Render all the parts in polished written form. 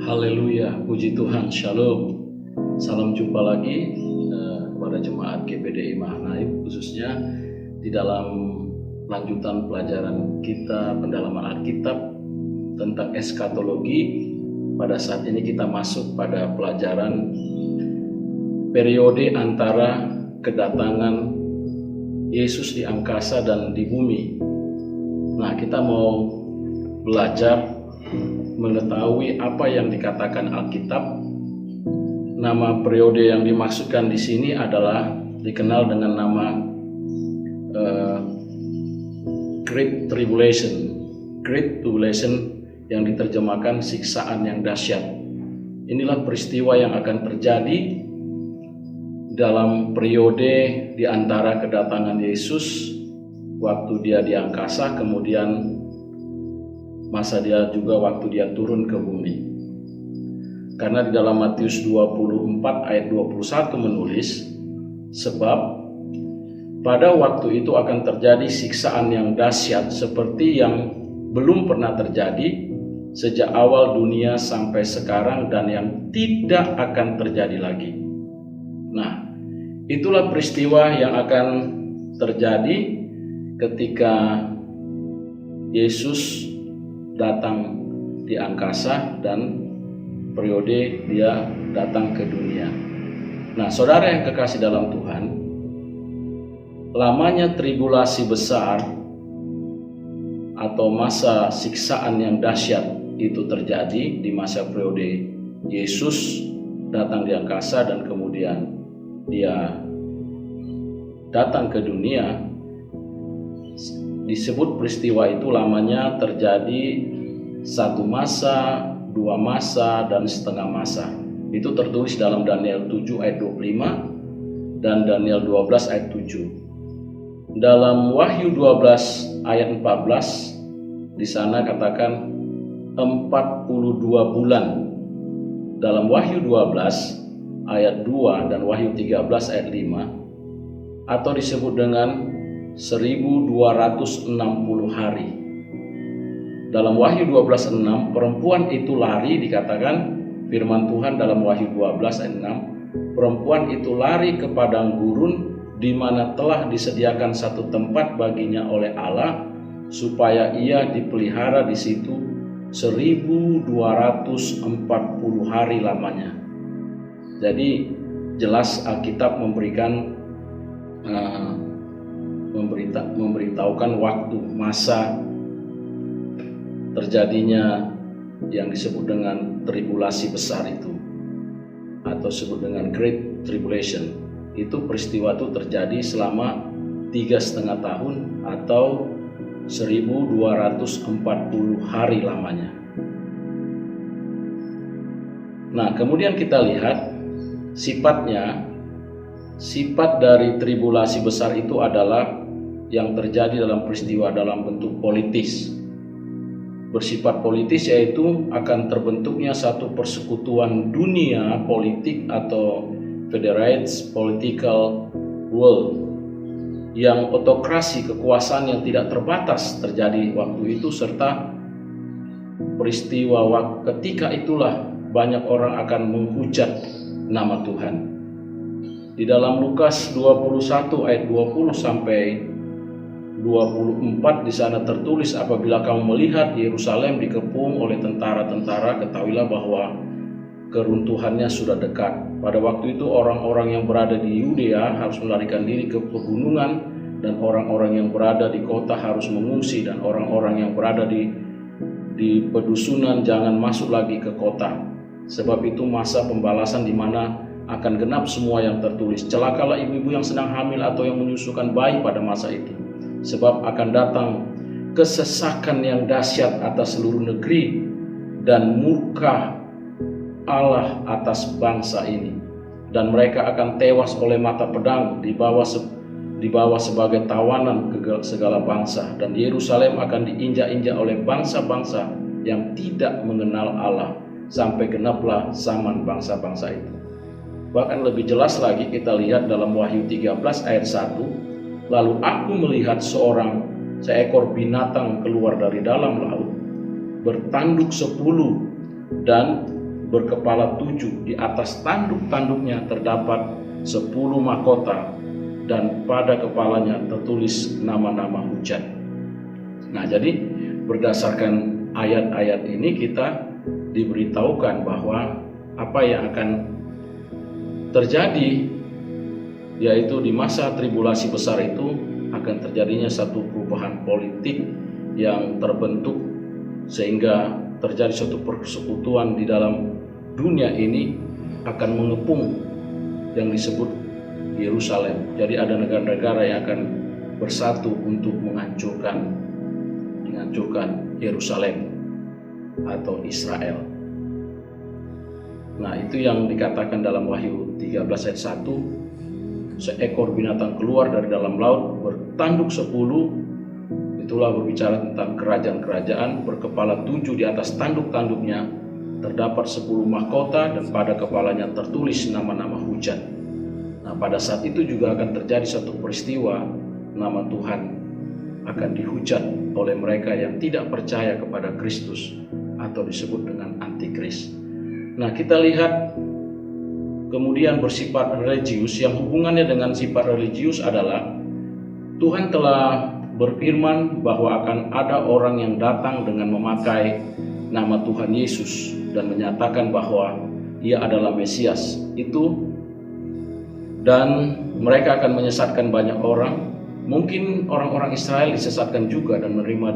Haleluya, puji Tuhan, shalom. Salam jumpa lagi kepada jemaat GPDI Mahanaim, khususnya di dalam lanjutan pelajaran kita pendalaman Alkitab tentang eskatologi. Pada saat ini kita masuk pada pelajaran periode antara kedatangan Yesus di angkasa dan di bumi. Nah, kita mau belajar mengetahui apa yang dikatakan Alkitab. Nama periode yang dimaksudkan di sini adalah dikenal dengan nama Great Tribulation. Great Tribulation yang diterjemahkan siksaan yang dahsyat. Inilah peristiwa yang akan terjadi dalam periode di antara kedatangan Yesus waktu dia di angkasa, kemudian masa dia juga waktu dia turun ke bumi. Karena di dalam Matius 24 ayat 21 menulis, sebab pada waktu itu akan terjadi siksaan yang dahsyat seperti yang belum pernah terjadi sejak awal dunia sampai sekarang dan yang tidak akan terjadi lagi. Nah, itulah peristiwa yang akan terjadi ketika Yesus datang di angkasa dan periode dia datang ke dunia. Nah, saudara yang kekasih dalam Tuhan, lamanya tribulasi besar atau masa siksaan yang dahsyat itu terjadi di masa periode Yesus datang di angkasa dan kemudian dia datang ke dunia. Disebut peristiwa itu lamanya terjadi satu masa, dua masa, dan setengah masa. Itu tertulis dalam Daniel 7 ayat 25 dan Daniel 12 ayat 7. Dalam Wahyu 12 ayat 14 di sana katakan 42 bulan. Dalam Wahyu 12 ayat 2 dan Wahyu 13 ayat 5 atau disebut dengan 1260 hari. Dalam Wahyu 12:6 perempuan itu lari, dikatakan firman Tuhan dalam Wahyu 12 ayat 6, perempuan itu lari ke padang gurun di mana telah disediakan satu tempat baginya oleh Allah supaya ia dipelihara di situ 1240 hari lamanya. Jadi jelas Alkitab memberikan memberitahukan waktu masa terjadinya yang disebut dengan tribulasi besar itu atau disebut dengan Great Tribulation. Itu peristiwa itu terjadi selama 3,5 tahun atau 1240 hari lamanya. Nah, kemudian kita lihat sifat dari tribulasi besar itu adalah yang terjadi dalam peristiwa dalam bentuk politis. Bersifat politis yaitu akan terbentuknya satu persekutuan dunia politik atau federated political world yang otokrasi, kekuasaan yang tidak terbatas terjadi waktu itu, serta peristiwa ketika itulah banyak orang akan menghujat nama Tuhan. Di dalam Lukas 21 ayat 20 sampai 24 di sana tertulis, apabila kamu melihat Yerusalem dikepung oleh tentara-tentara, ketahuilah bahwa keruntuhannya sudah dekat. Pada waktu itu orang-orang yang berada di Yudea harus melarikan diri ke pegunungan, dan orang-orang yang berada di kota harus mengungsi, dan orang-orang yang berada di pedusunan jangan masuk lagi ke kota. Sebab itu masa pembalasan di mana akan genap semua yang tertulis. Celakalah ibu-ibu yang sedang hamil atau yang menyusukan bayi pada masa itu. Sebab akan datang kesesakan yang dahsyat atas seluruh negeri dan murka Allah atas bangsa ini. Dan mereka akan tewas oleh mata pedang, dibawa sebagai tawanan ke segala bangsa. Dan Yerusalem akan diinjak-injak oleh bangsa-bangsa yang tidak mengenal Allah, sampai genaplah zaman bangsa-bangsa itu. Bahkan lebih jelas lagi kita lihat dalam Wahyu 13 ayat 1. Lalu aku melihat seekor binatang keluar dari dalam laut, bertanduk 10 dan berkepala 7, di atas tanduk-tanduknya terdapat 10 mahkota, dan pada kepalanya tertulis nama-nama hujat. Nah, jadi berdasarkan ayat-ayat ini kita diberitahukan bahwa apa yang akan terjadi, yaitu di masa tribulasi besar itu akan terjadinya satu perubahan politik yang terbentuk, sehingga terjadi suatu persekutuan di dalam dunia ini akan mengepung yang disebut Yerusalem. Jadi ada negara-negara yang akan bersatu untuk menghancurkan Yerusalem atau Israel. Nah, itu yang dikatakan dalam Wahyu 13 ayat 1. Seekor binatang keluar dari dalam laut bertanduk 10. Itulah berbicara tentang kerajaan-kerajaan, berkepala 7, di atas tanduk-tanduknya terdapat 10 mahkota, dan pada kepalanya tertulis nama-nama hujat. Nah, pada saat itu juga akan terjadi satu peristiwa, nama Tuhan akan dihujat oleh mereka yang tidak percaya kepada Kristus atau disebut dengan antikris. Nah, kita lihat kemudian bersifat religius, yang hubungannya dengan sifat religius adalah Tuhan telah berfirman bahwa akan ada orang yang datang dengan memakai nama Tuhan Yesus dan menyatakan bahwa Ia adalah Mesias itu, dan mereka akan menyesatkan banyak orang. Mungkin orang-orang Israel disesatkan juga dan menerima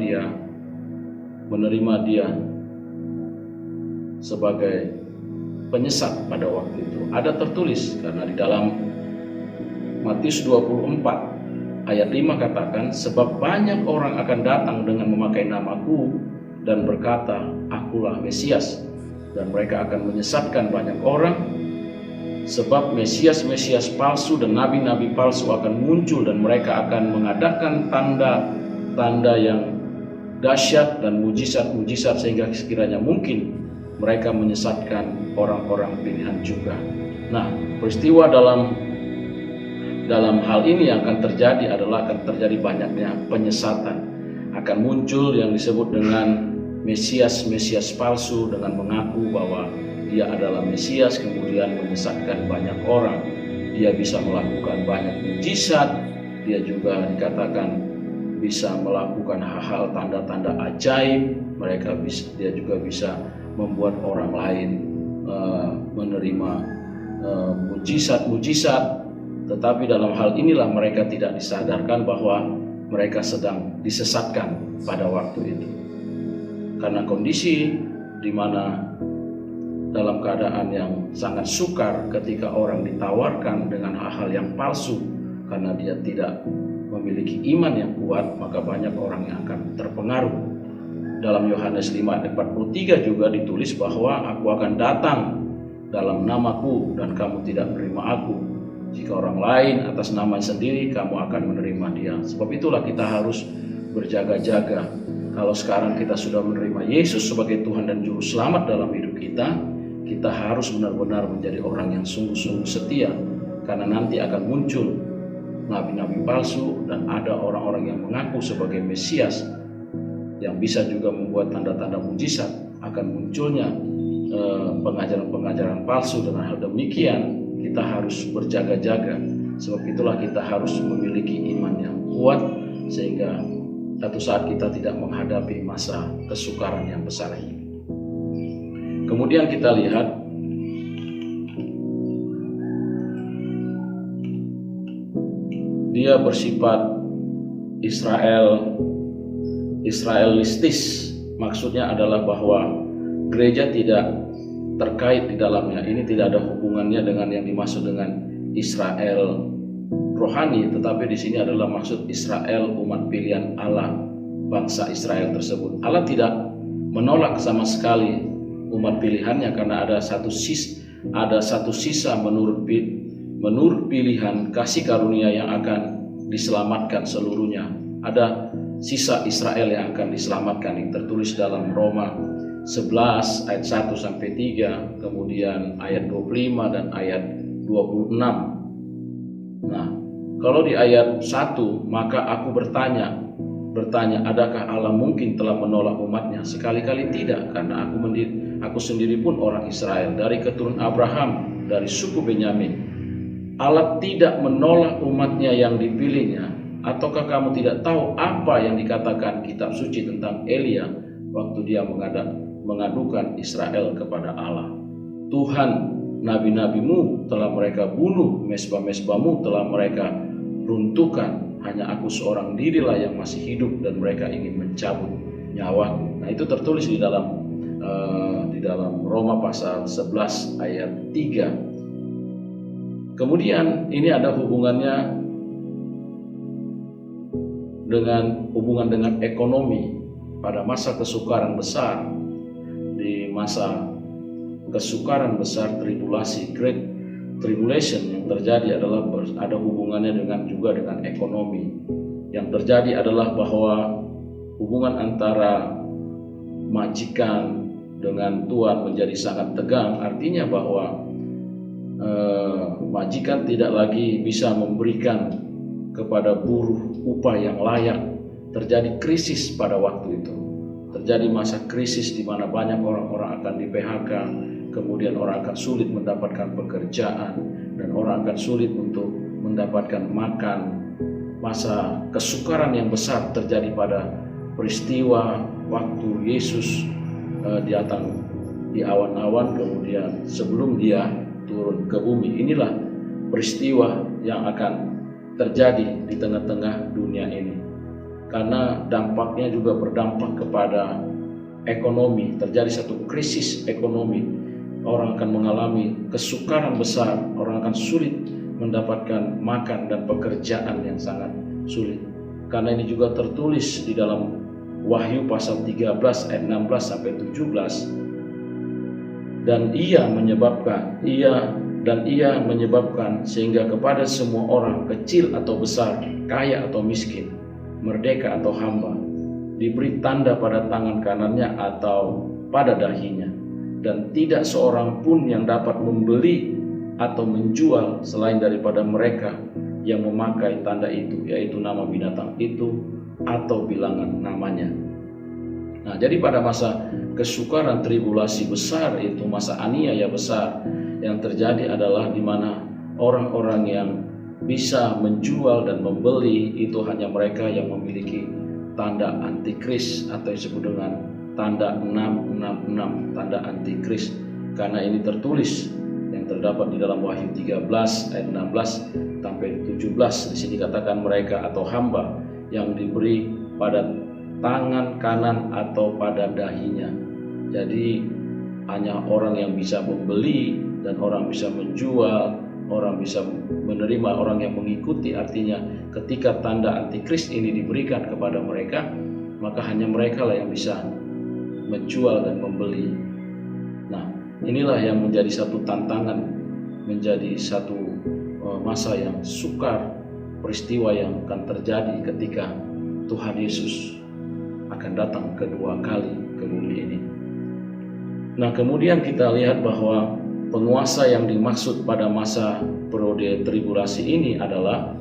dia sebagai penyesat pada waktu itu. Ada tertulis, karena di dalam Matius 24 ayat 5 katakan, sebab banyak orang akan datang dengan memakai namaku dan berkata, akulah Mesias, dan mereka akan menyesatkan banyak orang. Sebab Mesias-Mesias palsu dan nabi-nabi palsu akan muncul, dan mereka akan mengadakan tanda-tanda yang dahsyat dan mujizat-mujizat, sehingga sekiranya mungkin mereka menyesatkan orang-orang pilihan juga. Nah, peristiwa dalam hal ini yang akan terjadi adalah akan terjadi banyaknya penyesatan. Akan muncul yang disebut dengan Mesias palsu dengan mengaku bahwa dia adalah Mesias, kemudian menyesatkan banyak orang. Dia bisa melakukan banyak mujizat, dia juga dikatakan bisa melakukan hal-hal tanda-tanda ajaib. Dia juga bisa membuat orang lain menerima mujizat. Tetapi dalam hal inilah mereka tidak disadarkan bahwa mereka sedang disesatkan pada waktu itu. Karena kondisi di mana dalam keadaan yang sangat sukar ketika orang ditawarkan dengan hal-hal yang palsu karena dia tidak memiliki iman yang kuat, maka banyak orang yang akan terpengaruh. Dalam Yohanes 5 ayat 43 juga ditulis bahwa aku akan datang dalam namaku dan kamu tidak menerima aku. Jika orang lain atas nama sendiri, kamu akan menerima dia. Sebab itulah kita harus berjaga-jaga. Kalau sekarang kita sudah menerima Yesus sebagai Tuhan dan Juru Selamat dalam hidup kita harus benar-benar menjadi orang yang sungguh-sungguh setia. Karena nanti akan muncul nabi-nabi palsu dan ada orang-orang yang mengaku sebagai Mesias yang bisa juga membuat tanda-tanda mujizat. Akan munculnya pengajaran-pengajaran palsu. Dengan hal demikian kita harus berjaga-jaga. Sebab itulah kita harus memiliki iman yang kuat sehingga satu saat kita tidak menghadapi masa kesukaran yang besar ini. Kemudian kita lihat dia bersifat Israelistis. Maksudnya adalah bahwa gereja tidak terkait di dalamnya. Ini tidak ada hubungannya dengan yang dimaksud dengan Israel rohani, tetapi di sini adalah maksud Israel, umat pilihan Allah, bangsa Israel tersebut. Allah tidak menolak sama sekali umat pilihannya karena ada satu sisa menurut pilihan kasih karunia yang akan diselamatkan seluruhnya. Ada sisa Israel yang akan diselamatkan yang tertulis dalam Roma 11 ayat 1 sampai 3, kemudian ayat 25 dan ayat 26. Nah, kalau di ayat 1, maka aku bertanya, bertanya, adakah Allah mungkin telah menolak umatnya? Sekali-kali tidak, karena aku sendiri pun orang Israel, dari keturunan Abraham, dari suku Benyamin. Allah tidak menolak umatnya yang dipilihnya. Ataukah kamu tidak tahu apa yang dikatakan kitab suci tentang Elia waktu dia mengadukan Israel kepada Allah? Tuhan, nabi-nabimu telah mereka bunuh, mesbah-mesbahmu telah mereka runtuhkan, hanya aku seorang dirilah yang masih hidup dan mereka ingin mencabut nyawaku. Nah, itu tertulis di dalam Roma pasal 11 ayat 3. Kemudian ini ada hubungannya dengan ekonomi. Pada masa kesukaran besar, di masa kesukaran besar, tribulasi, Great Tribulation yang terjadi adalah ada hubungannya juga dengan ekonomi. Yang terjadi adalah bahwa hubungan antara majikan dengan tuan menjadi sangat tegang. Artinya bahwa majikan tidak lagi bisa memberikan kepada buruh upah yang layak. Terjadi krisis pada waktu itu. Terjadi masa krisis di mana banyak orang-orang akan di-PHK, kemudian orang akan sulit mendapatkan pekerjaan, dan orang akan sulit untuk mendapatkan makan. Masa kesukaran yang besar terjadi pada peristiwa waktu Yesus datang di awan-awan, kemudian sebelum dia turun ke bumi. Inilah peristiwa yang akan terjadi di tengah-tengah dunia ini, karena dampaknya juga berdampak kepada ekonomi. Terjadi satu krisis ekonomi, orang akan mengalami kesukaran besar, orang akan sulit mendapatkan makan dan pekerjaan yang sangat sulit. Karena ini juga tertulis di dalam Wahyu pasal 13 ayat 16 sampai 17. Dan ia menyebabkan sehingga kepada semua orang, kecil atau besar, kaya atau miskin, merdeka atau hamba, diberi tanda pada tangan kanannya atau pada dahinya, dan tidak seorang pun yang dapat membeli atau menjual selain daripada mereka yang memakai tanda itu, yaitu nama binatang itu atau bilangan namanya. Nah, jadi pada masa kesukaran tribulasi besar itu, masa aniaya besar, yang terjadi adalah di mana orang-orang yang bisa menjual dan membeli itu hanya mereka yang memiliki tanda antikris, atau yang disebut dengan tanda 666, tanda antikris. Karena ini tertulis yang terdapat di dalam Wahyu 13 ayat 16 sampai 17. Di sini katakan mereka atau hamba yang diberi pada tangan kanan atau pada dahinya. Jadi hanya orang yang bisa membeli dan orang bisa menjual, orang bisa menerima, orang yang mengikuti. Artinya ketika tanda antikris ini diberikan kepada mereka, maka hanya mereka lah yang bisa menjual dan membeli. Nah, inilah yang menjadi satu tantangan, menjadi satu masa yang sukar, peristiwa yang akan terjadi ketika Tuhan Yesus akan datang kedua kali ke bumi ini. Nah, kemudian kita lihat bahwa penguasa yang dimaksud pada masa periode tribulasi ini adalah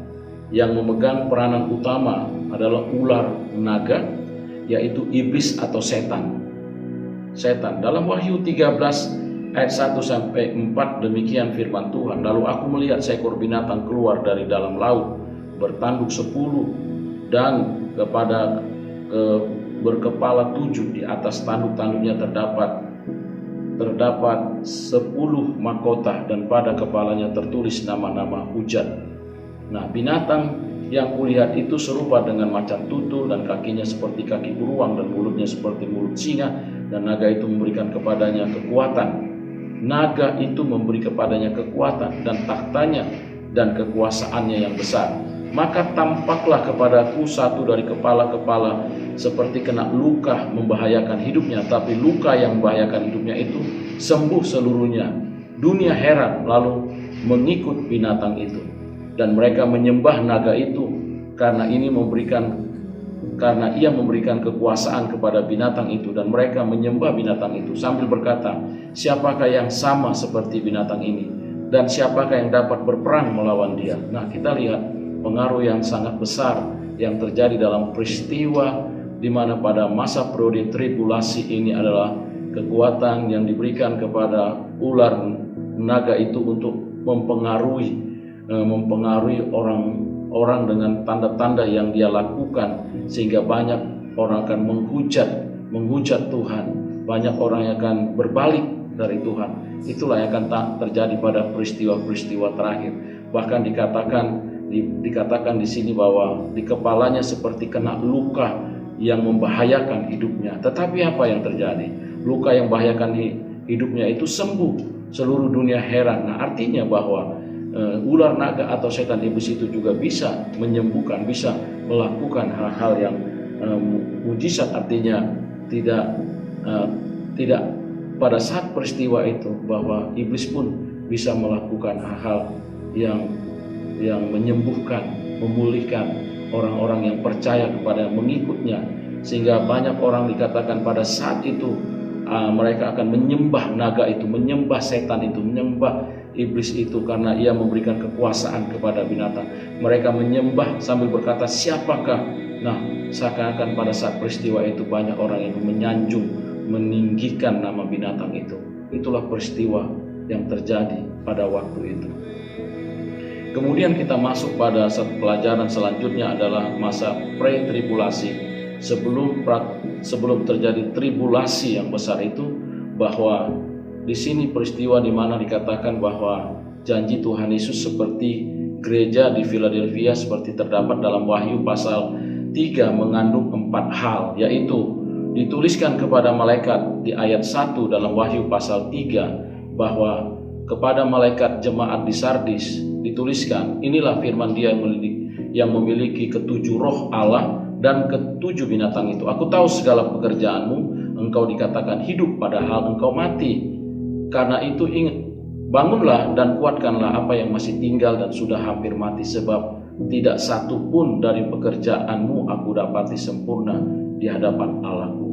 yang memegang peranan utama adalah ular naga, yaitu iblis atau setan. Dalam Wahyu 13 ayat 1 sampai 4 demikian firman Tuhan. Lalu aku melihat seekor binatang keluar dari dalam laut, bertanduk 10 dan berkepala 7. Di atas tanduk-tanduknya terdapat 10 mahkota, dan pada kepalanya tertulis nama-nama hujat. Nah, binatang yang kulihat itu serupa dengan macan tutul, dan kakinya seperti kaki beruang, dan mulutnya seperti mulut singa, dan naga itu memberikan kepadanya kekuatan. Naga itu memberi kepadanya kekuatan dan tahtanya dan kekuasaannya yang besar. Maka tampaklah kepadaku satu dari kepala-kepala seperti kena luka membahayakan hidupnya, tapi luka yang membahayakan hidupnya itu sembuh seluruhnya. Dunia heran lalu mengikut binatang itu, dan mereka menyembah naga itu karena ia memberikan kekuasaan kepada binatang itu, dan mereka menyembah binatang itu sambil berkata, siapakah yang sama seperti binatang ini, dan siapakah yang dapat berperang melawan dia? Nah, kita lihat pengaruh yang sangat besar yang terjadi dalam peristiwa di mana pada masa periode tribulasi ini adalah kekuatan yang diberikan kepada ular naga itu untuk mempengaruhi orang dengan tanda-tanda yang dia lakukan, sehingga banyak orang akan menghujat Tuhan, banyak orang yang akan berbalik dari Tuhan. Itulah yang akan terjadi pada peristiwa-peristiwa terakhir. Bahkan dikatakan di sini bahwa di kepalanya seperti kena luka yang membahayakan hidupnya. Tetapi apa yang terjadi? Luka yang membahayakan hidupnya itu sembuh. Seluruh dunia heran. Nah, artinya bahwa ular naga atau setan iblis itu juga bisa menyembuhkan, bisa melakukan hal-hal yang mujizat. Artinya tidak pada saat peristiwa itu bahwa iblis pun bisa melakukan hal-hal yang menyembuhkan, memulihkan orang-orang yang percaya kepada mengikutnya, sehingga banyak orang dikatakan pada saat itu mereka akan menyembah naga itu, menyembah setan itu, menyembah iblis itu, karena ia memberikan kekuasaan kepada binatang. Mereka menyembah sambil berkata, siapakah? Nah, seakan-akan pada saat peristiwa itu banyak orang yang menyanjung, meninggikan nama binatang itu. Itulah peristiwa yang terjadi pada waktu itu. Kemudian kita masuk pada satu pelajaran selanjutnya adalah masa pre-tribulasi. Sebelum terjadi tribulasi yang besar itu, bahwa di sini peristiwa di mana dikatakan bahwa janji Tuhan Yesus seperti gereja di Philadelphia seperti terdapat dalam Wahyu pasal 3 mengandung 4 hal, yaitu dituliskan kepada malaikat di ayat 1 dalam Wahyu pasal 3 bahwa kepada malaikat jemaat di Sardis dituliskan, inilah firman Dia yang memiliki ketujuh roh Allah dan ketujuh binatang itu. Aku tahu segala pekerjaanmu, engkau dikatakan hidup padahal engkau mati. Karena itu ingat, bangunlah dan kuatkanlah apa yang masih tinggal dan sudah hampir mati, sebab tidak satu pun dari pekerjaanmu aku dapati sempurna di hadapan Allahku.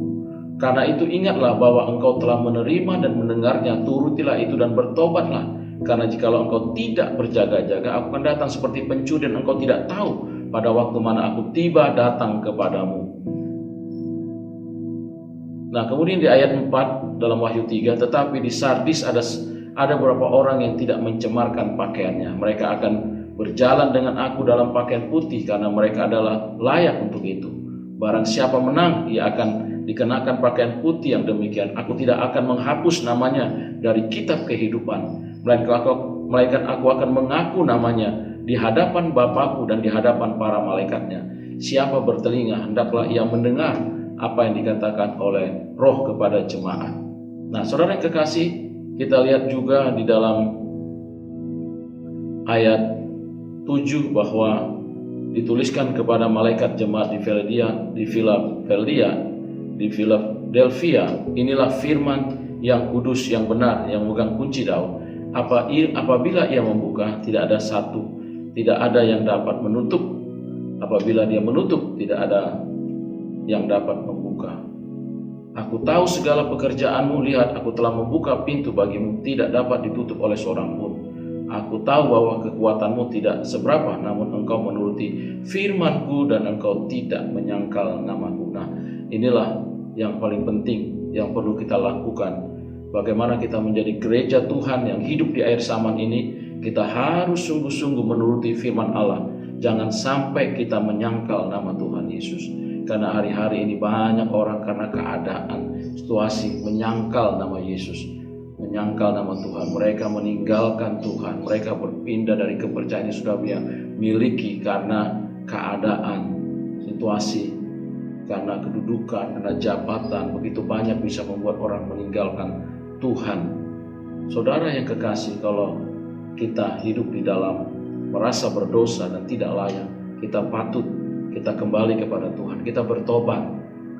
Karena itu ingatlah bahwa engkau telah menerima dan mendengarnya, turutilah itu dan bertobatlah. Karena jikalau engkau tidak berjaga-jaga, aku akan datang seperti pencuri dan engkau tidak tahu pada waktu mana aku tiba datang kepadamu. Nah, kemudian di ayat 4 dalam Wahyu 3, tetapi di Sardis ada beberapa orang yang tidak mencemarkan pakaiannya. Mereka akan berjalan dengan aku dalam pakaian putih karena mereka adalah layak untuk itu. Barang siapa menang, ia akan dikenakan pakaian putih yang demikian. Aku tidak akan menghapus namanya dari kitab kehidupan, melainkan aku akan mengaku namanya di hadapan Bapakku dan di hadapan para malaikatnya. Siapa bertelinga, hendaklah ia mendengar apa yang dikatakan oleh Roh kepada jemaat. Nah, saudara yang kekasih, kita lihat juga di dalam ayat 7 bahwa dituliskan kepada malaikat jemaat di Philadelphia, inilah firman yang kudus, yang benar, yang memegang kunci Daud. Apabila ia membuka, tidak ada yang dapat menutup. Apabila dia menutup, tidak ada yang dapat membuka. Aku tahu segala pekerjaanmu, lihat aku telah membuka pintu bagimu, tidak dapat ditutup oleh seorang pun. Aku tahu bahwa kekuatanmu tidak seberapa, namun engkau menuruti firmanku dan engkau tidak menyangkal namaku. Nah, inilah yang paling penting yang perlu kita lakukan. Bagaimana kita menjadi gereja Tuhan yang hidup di akhir zaman ini, kita harus sungguh-sungguh menuruti firman Allah. Jangan sampai kita menyangkal nama Tuhan Yesus. Karena hari-hari ini banyak orang karena keadaan, situasi menyangkal nama Yesus, menyangkal nama Tuhan. Mereka meninggalkan Tuhan, mereka berpindah dari kepercayaan yang sudah dia miliki karena keadaan, situasi, karena kedudukan, karena jabatan. Begitu banyak bisa membuat orang meninggalkan Tuhan. Saudara yang kekasih, kalau kita hidup di dalam merasa berdosa dan tidak layak, kita patut kita kembali kepada Tuhan, kita bertobat.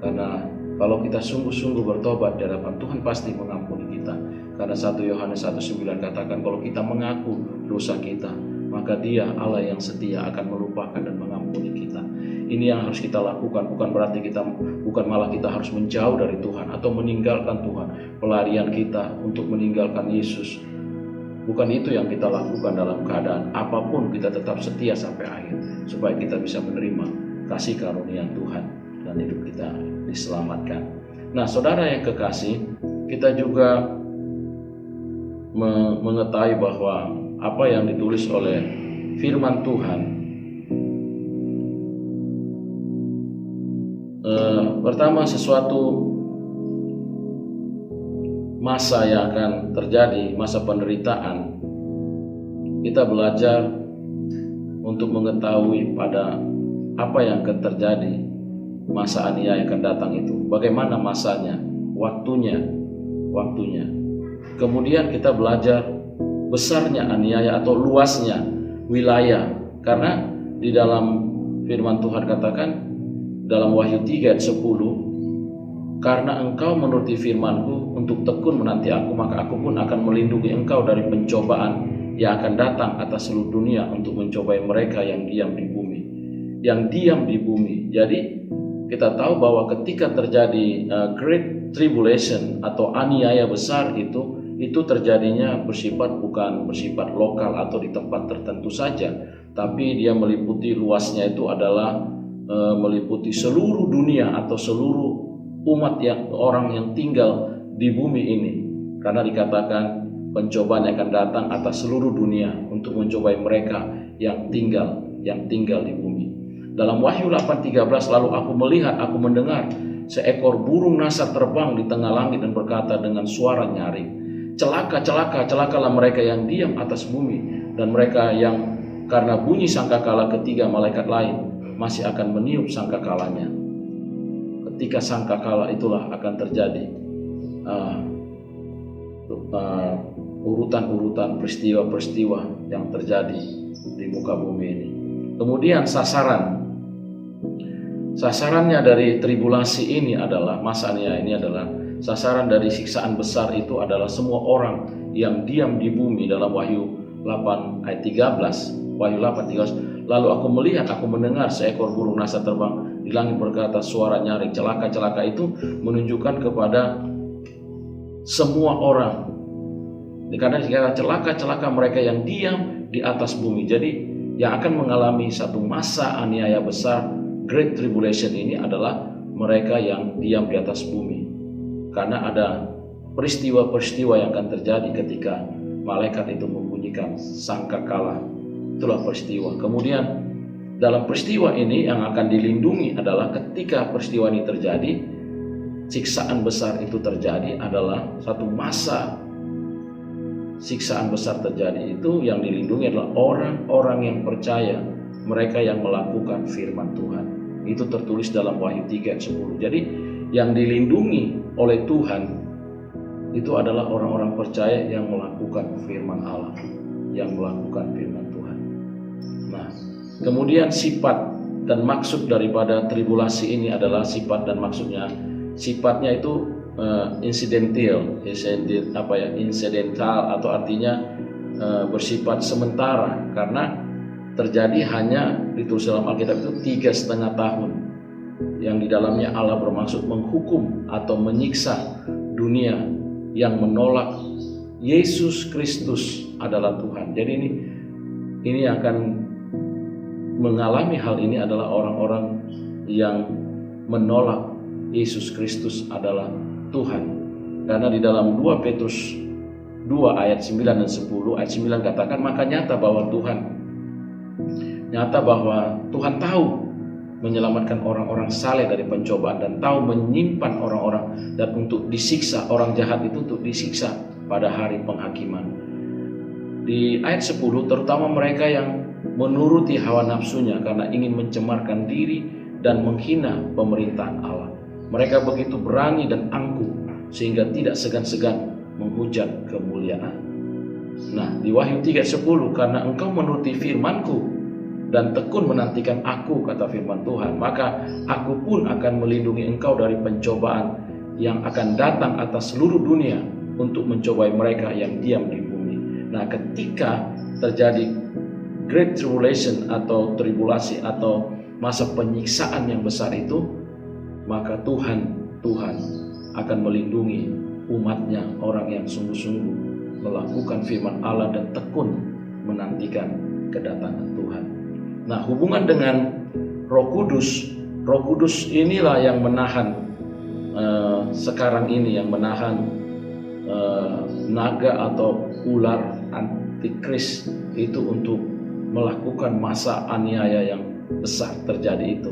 Karena kalau kita sungguh-sungguh bertobat di hadapan Tuhan, pasti mengampuni kita. Karena 1 Yohanes 1:9 katakan, kalau kita mengaku dosa kita, maka Dia Allah yang setia akan melupakan dan mengampuni kita. Ini yang harus kita lakukan, bukan berarti bukan malah kita harus menjauh dari Tuhan atau meninggalkan Tuhan. Pelarian kita untuk meninggalkan Yesus, bukan itu yang kita lakukan. Dalam keadaan apapun kita tetap setia sampai akhir, supaya kita bisa menerima kasih karunia Tuhan dan hidup kita diselamatkan. Nah, saudara yang kekasih, kita juga mengetahui bahwa apa yang ditulis oleh firman Tuhan, pertama, sesuatu masa yang akan terjadi, masa penderitaan, kita belajar untuk mengetahui pada apa yang akan terjadi, masa aniaya yang akan datang itu, bagaimana masanya, waktunya. Kemudian kita belajar besarnya aniaya atau luasnya wilayah, karena di dalam firman Tuhan katakan dalam Wahyu 3 ayat 10, karena engkau menuruti firman-Ku untuk tekun menanti aku, maka aku pun akan melindungi engkau dari pencobaan yang akan datang atas seluruh dunia untuk mencobai mereka yang diam di bumi. Jadi kita tahu bahwa ketika terjadi Great Tribulation atau aniaya besar itu terjadinya bukan bersifat lokal atau di tempat tertentu saja, tapi dia meliputi, luasnya itu adalah meliputi seluruh dunia atau seluruh umat orang yang tinggal di bumi ini, karena dikatakan pencobaan yang akan datang atas seluruh dunia untuk mencobai mereka yang tinggal di bumi. Dalam Wahyu 8:13, lalu aku mendengar seekor burung nasar terbang di tengah langit dan berkata dengan suara nyaring, celakalah mereka yang diam atas bumi, dan mereka yang karena bunyi sangkakala ketiga malaikat lain masih akan meniup sangkakalanya. Ketika sangkakala itulah akan terjadi urutan peristiwa-peristiwa yang terjadi di muka bumi ini. Kemudian sasarannya dari tribulasi ini adalah, masa aniaya ini adalah, sasaran dari siksaan besar itu adalah semua orang yang diam di bumi. Dalam Wahyu 8 ayat 13, lalu aku mendengar seekor burung nasar terbang di langit berkata suara nyaring, celaka itu menunjukkan kepada semua orang, karena dikatakan celaka mereka yang diam di atas bumi. Jadi yang akan mengalami satu masa aniaya besar, Great Tribulation ini, adalah mereka yang diam di atas bumi, karena ada peristiwa-peristiwa yang akan terjadi ketika malaikat itu membunyikan sangkakala. Itulah peristiwa. Kemudian dalam peristiwa ini yang akan dilindungi adalah ketika peristiwa ini terjadi, siksaan besar itu terjadi, adalah satu masa siksaan besar terjadi, itu yang dilindungi adalah orang-orang yang percaya, mereka yang melakukan firman Tuhan. Itu tertulis dalam Wahyu 3 ayat 10. Jadi yang dilindungi oleh Tuhan itu adalah orang-orang percaya yang melakukan firman Allah, yang melakukan firman Tuhan. Nah, kemudian sifat dan maksud daripada tribulasi ini adalah sifatnya itu incidental atau artinya bersifat sementara, karena terjadi hanya, ditulis dalam Alkitab itu 3,5 tahun, yang di dalamnya Allah bermaksud menghukum atau menyiksa dunia yang menolak Yesus Kristus adalah Tuhan. Jadi ini akan mengalami hal ini adalah orang-orang yang menolak Yesus Kristus adalah Tuhan. Karena di dalam 2 Petrus 2 ayat 9 dan 10, ayat 9 katakan, maka nyata bahwa Tuhan tahu menyelamatkan orang-orang saleh dari pencobaan, dan tahu menyimpan orang-orang dan untuk disiksa orang jahat itu, untuk disiksa pada hari penghakiman. Di ayat 10, terutama mereka yang menuruti hawa nafsunya karena ingin mencemarkan diri dan menghina pemerintahan Allah. Mereka begitu berani dan angkuh sehingga tidak segan-segan menghujat kemuliaan. Nah, di Wahyu 3:10, karena engkau menuruti firman-Ku dan tekun menantikan Aku, kata firman Tuhan, maka Aku pun akan melindungi engkau dari pencobaan yang akan datang atas seluruh dunia untuk mencobai mereka yang diam di bumi. Nah, ketika terjadi Great Tribulation atau tribulasi atau masa penyiksaan yang besar itu, maka Tuhan akan melindungi umatnya, orang yang sungguh-sungguh melakukan firman Allah dan tekun menantikan kedatangan Tuhan. Nah, hubungan dengan Roh Kudus. Roh Kudus inilah yang menahan sekarang ini, yang menahan naga atau ular antikris itu untuk melakukan masa aniaya yang besar terjadi itu.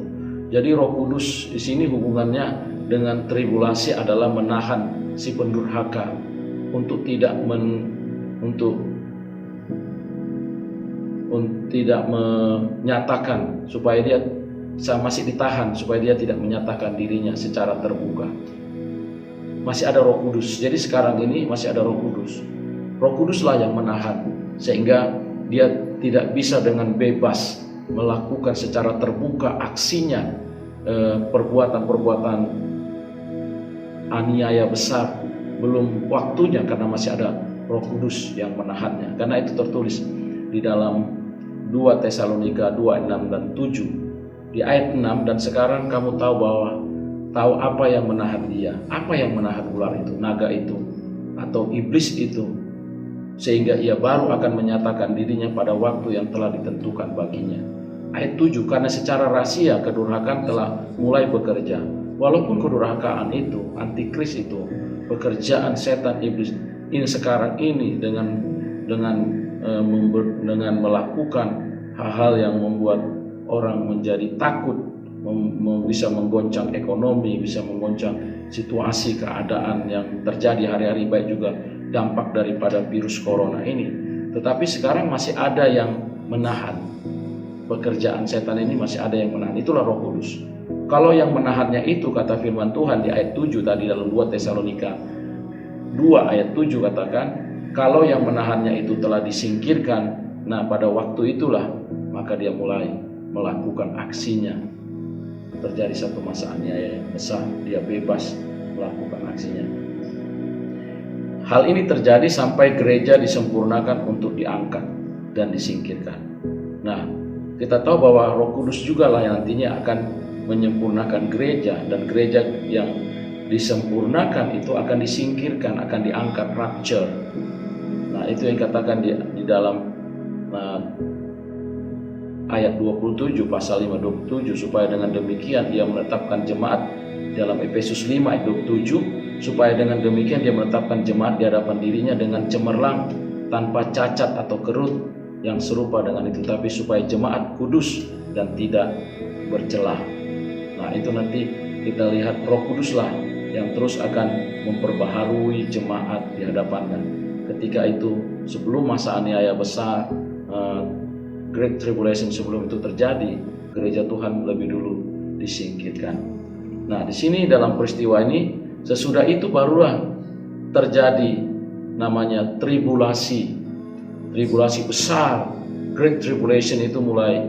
Jadi Roh Kudus di sini hubungannya dengan tribulasi adalah menahan si pendurhaka untuk tidak tidak menyatakan, supaya dia masih ditahan, supaya dia tidak menyatakan dirinya secara terbuka. Masih ada Roh Kudus. Jadi sekarang ini masih ada Roh Kudus. Roh Kuduslah yang menahan, sehingga dia tidak bisa dengan bebas melakukan secara terbuka aksinya, perbuatan-perbuatan aniaya besar. Belum waktunya, karena masih ada Roh Kudus yang menahannya. Karena itu tertulis di dalam 2 Tesalonika 2:6 dan 7. Di ayat 6, dan sekarang kamu tahu apa yang menahan dia. Apa yang menahan ular itu, naga itu, atau iblis itu, sehingga ia baru akan menyatakan dirinya pada waktu yang telah ditentukan baginya. Ayat 7, karena secara rahasia kedurhakaan telah mulai bekerja. Walaupun kedurhakaan itu, antikris itu, pekerjaan setan iblis ini sekarang ini dengan melakukan hal-hal yang membuat orang menjadi takut, bisa menggoncang ekonomi, bisa menggoncang situasi keadaan yang terjadi hari-hari, baik juga dampak daripada virus corona ini. Tetapi sekarang masih ada yang menahan pekerjaan setan ini, masih ada yang menahan. Itulah Roh Kudus. Kalau yang menahannya itu, kata firman Tuhan di ayat 7 tadi dalam 2 Tesalonika 2 ayat 7 katakan, kalau yang menahannya itu telah disingkirkan, nah pada waktu itulah maka dia mulai melakukan aksinya. Terjadi satu masa aniaya yang besar, dia bebas melakukan aksinya. Hal ini terjadi sampai gereja disempurnakan untuk diangkat dan disingkirkan. Nah, kita tahu bahwa Roh Kudus juga lah yang nantinya akan menyempurnakan gereja, dan gereja yang disempurnakan itu akan disingkirkan, akan diangkat, rapture. Nah, itu yang katakan di dalam ayat 27 pasal 5:27, supaya dengan demikian dia menetapkan jemaat dalam Efesus 5 ayat 27, supaya dengan demikian dia menetapkan jemaat di hadapan dirinya dengan cemerlang, tanpa cacat atau kerut yang serupa dengan itu, tapi supaya jemaat kudus dan tidak bercelah. Nah, itu nanti kita lihat Roh Kuduslah yang terus akan memperbaharui jemaat di hadapannya. Ketika itu, sebelum masa aniaya besar, Great Tribulation sebelum itu terjadi, gereja Tuhan lebih dulu disingkirkan. Nah, di sini dalam peristiwa ini, sesudah itu barulah terjadi namanya tribulasi. Tribulasi besar, Great Tribulation itu mulai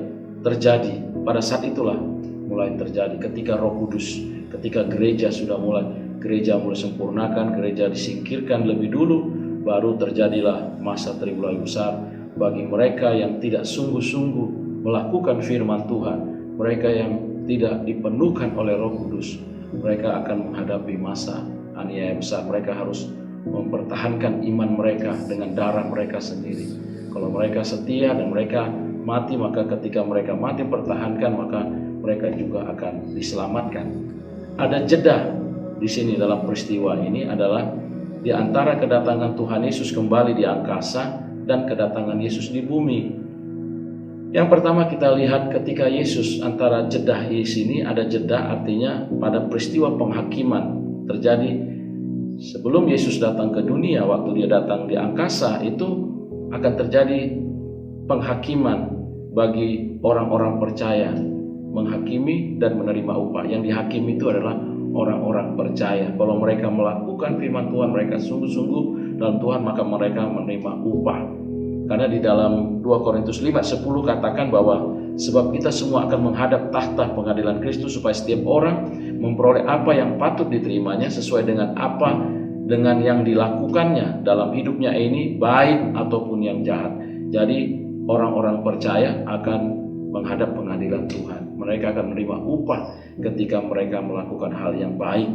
terjadi. Pada saat itulah mulai terjadi ketika Roh Kudus, ketika gereja mulai sempurnakan, gereja disingkirkan lebih dulu, baru terjadilah masa tribulasi besar bagi mereka yang tidak sungguh-sungguh melakukan firman Tuhan, mereka yang tidak dipenuhkan oleh Roh Kudus. Mereka akan menghadapi masa aniaya besar. Mereka harus mempertahankan iman mereka dengan darah mereka sendiri. Kalau mereka setia dan mereka mati, maka ketika mereka mati pertahankan, maka mereka juga akan diselamatkan. Ada jeda di sini dalam peristiwa ini adalah di antara kedatangan Tuhan Yesus kembali di angkasa dan kedatangan Yesus di bumi. Yang pertama kita lihat ketika Yesus, antara jeda di sini ada jeda, artinya pada peristiwa penghakiman terjadi. Sebelum Yesus datang ke dunia, waktu dia datang di angkasa, itu akan terjadi penghakiman bagi orang-orang percaya, menghakimi dan menerima upah. Yang dihakimi itu adalah orang-orang percaya. Kalau mereka melakukan firman Tuhan, mereka sungguh-sungguh dalam Tuhan, maka mereka menerima upah. Karena di dalam 2 Korintus 5:10 katakan bahwa sebab kita semua akan menghadap tahta pengadilan Kristus, supaya setiap orang memperoleh apa yang patut diterimanya sesuai dengan yang dilakukannya dalam hidupnya ini, baik ataupun yang jahat. Jadi orang-orang percaya akan menghadap pengadilan Tuhan. Mereka akan menerima upah ketika mereka melakukan hal yang baik,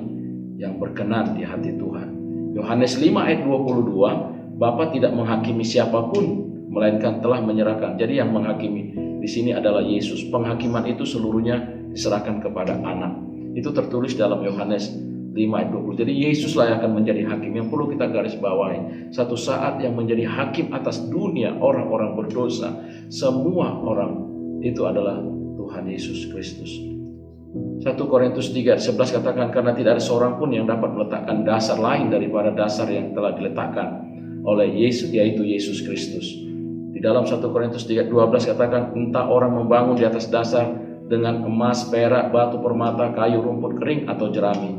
yang berkenan di hati Tuhan. Yohanes 5 ayat 22, Bapa tidak menghakimi siapapun, melainkan telah menyerahkan. Jadi yang menghakimi di sini adalah Yesus. Penghakiman itu seluruhnya diserahkan kepada anak. Itu tertulis dalam Yohanes 5 ayat 20. Jadi Yesuslah yang akan menjadi hakim. Yang perlu kita garis bawahi, satu saat yang menjadi hakim atas dunia orang-orang berdosa, semua orang itu adalah Tuhan Yesus Kristus. 1 Korintus 3:11 katakan, karena tidak ada seorang pun yang dapat meletakkan dasar lain daripada dasar yang telah diletakkan oleh Yesus, yaitu Yesus Kristus. Di dalam 1 Korintus 3:12 katakan, entah orang membangun di atas dasar dengan emas, perak, batu permata, kayu, rumput kering, atau jerami.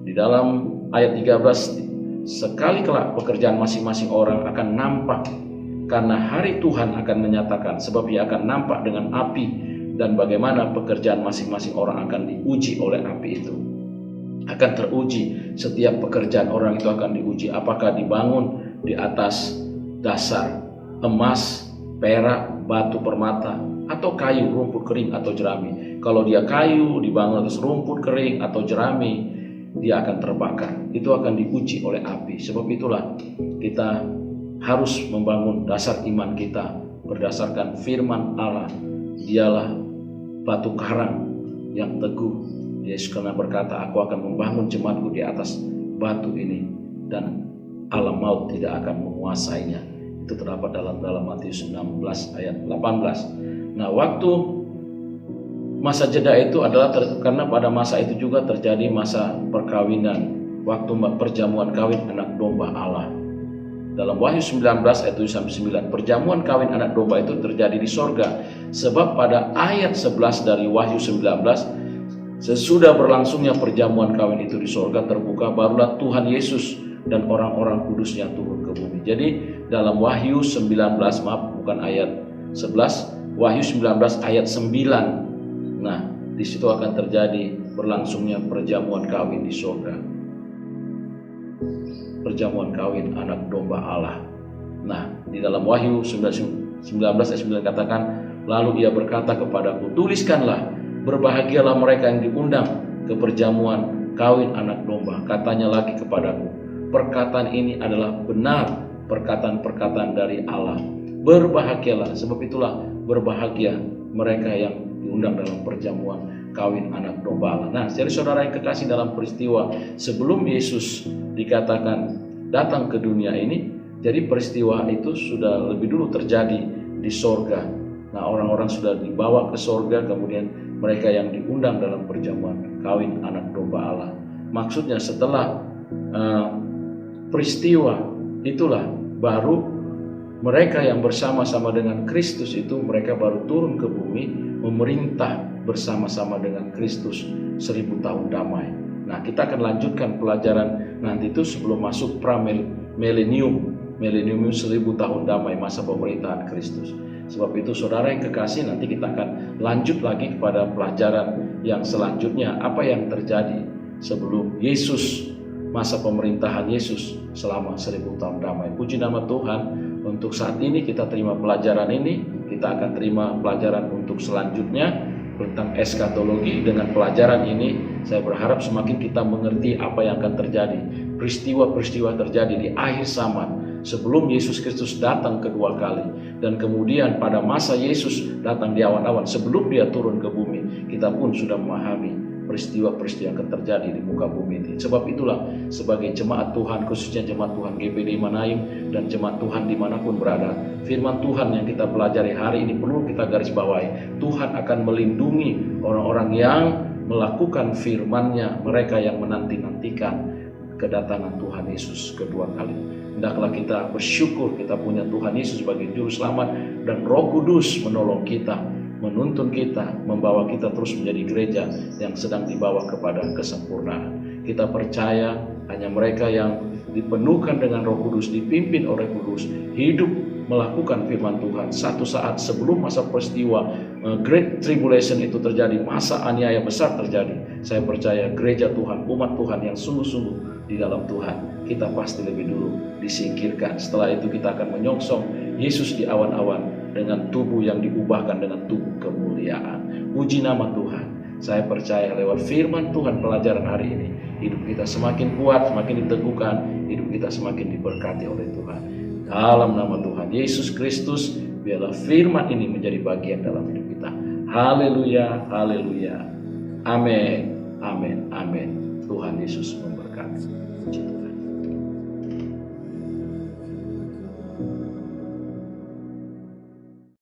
Di dalam ayat 13, sekali kelak pekerjaan masing-masing orang akan nampak, karena hari Tuhan akan menyatakan, sebab ia akan nampak dengan api, dan bagaimana pekerjaan masing-masing orang akan diuji oleh api itu. Akan teruji, setiap pekerjaan orang itu akan diuji. Apakah dibangun di atas dasar emas, perak, batu permata, atau kayu, rumput kering, atau jerami. Kalau dia kayu, dibangun atas rumput kering atau jerami, dia akan terbakar. Itu akan diuji oleh api. Sebab itulah kita harus membangun dasar iman kita berdasarkan firman Allah. Dialah batu karang yang teguh. Yesus karena berkata, aku akan membangun jemaatku di atas batu ini, dan alam maut tidak akan menguasainya. Itu terdapat dalam Matius 16 ayat 18. Nah, waktu masa jeda itu adalah karena pada masa itu juga terjadi masa perkawinan, waktu perjamuan kawin anak domba Allah. Dalam Wahyu 19 ayat 7-9, perjamuan kawin anak domba itu terjadi di sorga. Sebab pada ayat 11 dari Wahyu 19, sesudah berlangsungnya perjamuan kawin itu di sorga terbuka, barulah Tuhan Yesus dan orang-orang kudusnya turun ke bumi. Jadi dalam Wahyu 19, maaf bukan ayat 11, Wahyu 19 ayat 9. Nah, di situ akan terjadi berlangsungnya perjamuan kawin di sorga. Perjamuan kawin anak domba Allah. Nah, di dalam Wahyu 19 ayat 9 katakan, lalu ia berkata kepadaku, tuliskanlah, berbahagialah mereka yang diundang ke perjamuan kawin anak domba. Katanya lagi kepadaku, perkataan ini adalah benar, perkataan-perkataan dari Allah. Berbahagialah, sebab itulah berbahagia mereka yang diundang dalam perjamuan kawin anak domba Allah. Nah, jadi saudara yang kekasih, dalam peristiwa sebelum Yesus dikatakan datang ke dunia ini, jadi peristiwa itu sudah lebih dulu terjadi di sorga. Nah, orang-orang sudah dibawa ke sorga, kemudian mereka yang diundang dalam perjamuan kawin anak domba Allah. Maksudnya setelah peristiwa itulah baru mereka yang bersama-sama dengan Kristus itu, mereka baru turun ke bumi memerintah bersama-sama dengan Kristus 1000 tahun damai. Nah, kita akan lanjutkan pelajaran nanti itu sebelum masuk pra-milenium. Milenium 1000 tahun damai, masa pemerintahan Kristus. Sebab itu saudara yang kekasih, nanti kita akan lanjut lagi kepada pelajaran yang selanjutnya, apa yang terjadi sebelum Yesus, masa pemerintahan Yesus selama 1000 tahun damai. Puji nama Tuhan. Untuk saat ini kita terima pelajaran ini, kita akan terima pelajaran untuk selanjutnya tentang eskatologi. Dengan pelajaran ini saya berharap semakin kita mengerti apa yang akan terjadi, peristiwa-peristiwa terjadi di akhir zaman sebelum Yesus Kristus datang kedua kali, dan kemudian pada masa Yesus datang di awan-awan sebelum dia turun ke bumi, kita pun sudah memahami peristiwa-peristiwa yang akan terjadi di muka bumi ini. Sebab itulah sebagai jemaat Tuhan, khususnya jemaat Tuhan GPD Manaim dan jemaat Tuhan dimanapun berada, firman Tuhan yang kita pelajari hari ini perlu kita garis bawahi. Tuhan akan melindungi orang-orang yang melakukan firman-Nya, mereka yang menanti-nantikan kedatangan Tuhan Yesus kedua kali. Hendaklah kita bersyukur kita punya Tuhan Yesus sebagai juru selamat, dan Roh Kudus menolong kita, menuntun kita, membawa kita terus menjadi gereja yang sedang dibawa kepada kesempurnaan. Kita percaya hanya mereka yang dipenuhkan dengan Roh Kudus, dipimpin oleh Kudus, hidup melakukan firman Tuhan. Satu saat sebelum masa peristiwa Great Tribulation itu terjadi, masa aniaya besar terjadi, saya percaya gereja Tuhan, umat Tuhan yang sungguh-sungguh di dalam Tuhan, kita pasti lebih dulu disingkirkan. Setelah itu kita akan menyongsong Yesus di awan-awan dengan tubuh yang diubahkan dengan tubuh kemuliaan. Puji nama Tuhan. Saya percaya lewat firman Tuhan pelajaran hari ini, hidup kita semakin kuat, semakin diteguhkan, hidup kita semakin diberkati oleh Tuhan. Dalam nama Tuhan Yesus Kristus, biarlah firman ini menjadi bagian dalam hidup kita. Haleluya, haleluya. Amin, amin, amin. Tuhan Yesus memberkati.